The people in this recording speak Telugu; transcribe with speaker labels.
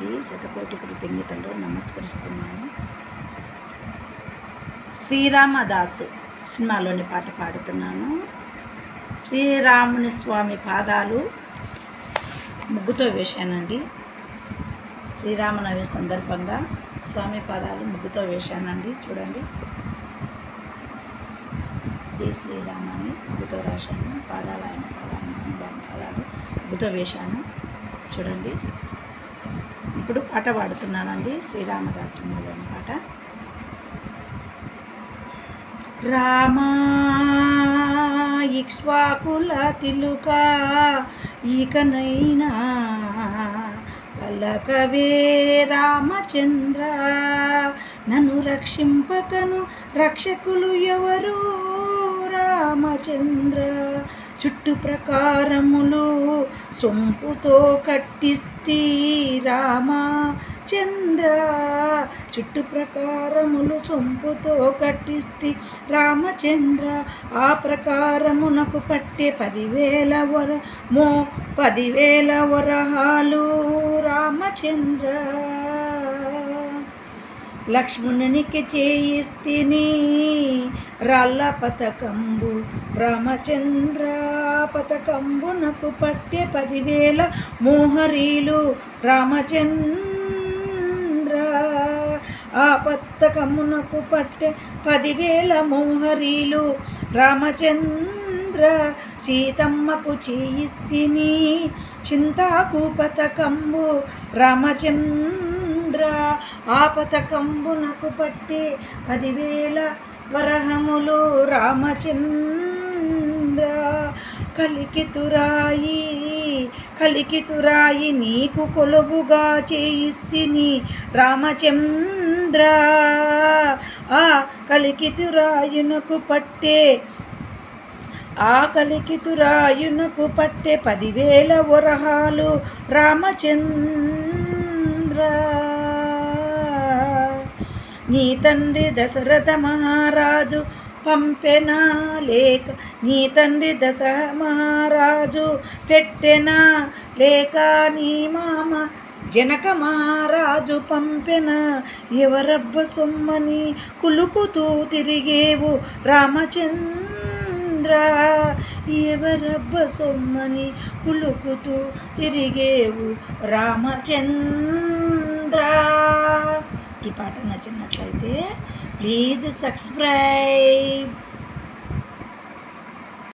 Speaker 1: దేవునికి శతకోటి కృతజ్ఞతలు నమస్కరిస్తున్నాను. శ్రీరామదాసు సినిమాలోని పాట పాడుతున్నాను. శ్రీరాముని స్వామి పాదాలు ముగ్గుతో వేశానండి. శ్రీరామనవమి సందర్భంగా స్వామి పాదాలు ముగ్గుతో వేశానండి. చూడండి, జై శ్రీరామ అని ముగ్గుతో రాశాను. పాదాలు ఆయన పాదాలు ముగ్గుతో వేశాను. చూడండి, ఇప్పుడు పాట పాడుతున్నానండి. శ్రీరామదాసు సినిమాలోని పాట. రామా ఇక్ష్వాకుల తిలుక ఈకనైనా పలకవే రామచంద్ర, నన్ను రక్షింపకను రక్షకులు ఎవరు రామచంద్ర, చుట్టు ప్రకారములు సొంపుతో కట్టిస్తి రామచంద్ర, చుట్టు ప్రకారములు సొంపుతో కట్టిస్తి రామచంద్ర, ఆ ప్రకారమునకు పట్టే 10,000 వరహాలు రామచంద్ర, లక్ష్మణునికి చేయిస్తిని రాళ్ళ పతకంబు రామచంద్ర, పతకంబునకు పట్టే 10,000 మోహరీలు రామచంద్ర, ఆ పతకమునకు పట్టే 10,000 మోహరీలు రామచంద్ర, సీతమ్మకు చేయిస్తిని చింతాకు పతకంబు రామచంద్ర, ఆ పతకంబునకు పట్టే 10,000 వరహములు రామచంద్ర, కలికితురాయి నీకు కొలువుగా చేయిస్తిని రామచంద్ర, ఆ కలికితురాయునకు పట్టే 10,000 వరహాలు రామచంద్ర, నీ తండ్రి దశరథ మహారాజు పంపెనా లేక, నీ తండ్రి దశరథ మహారాజు పెట్టెనా లేక, నీ మామ జనక మహారాజు పంపెన, ఎవరబ్బ సొమ్మని కులుకుతూ తిరిగేవు రామచంద్ర, ఎవరబ్బ సొమ్మని కులుకుతూ తిరిగేవు రామచంద్ర. ఈ పాట నచ్చినట్లయితే ప్లీజ్ సబ్స్క్రైబ్.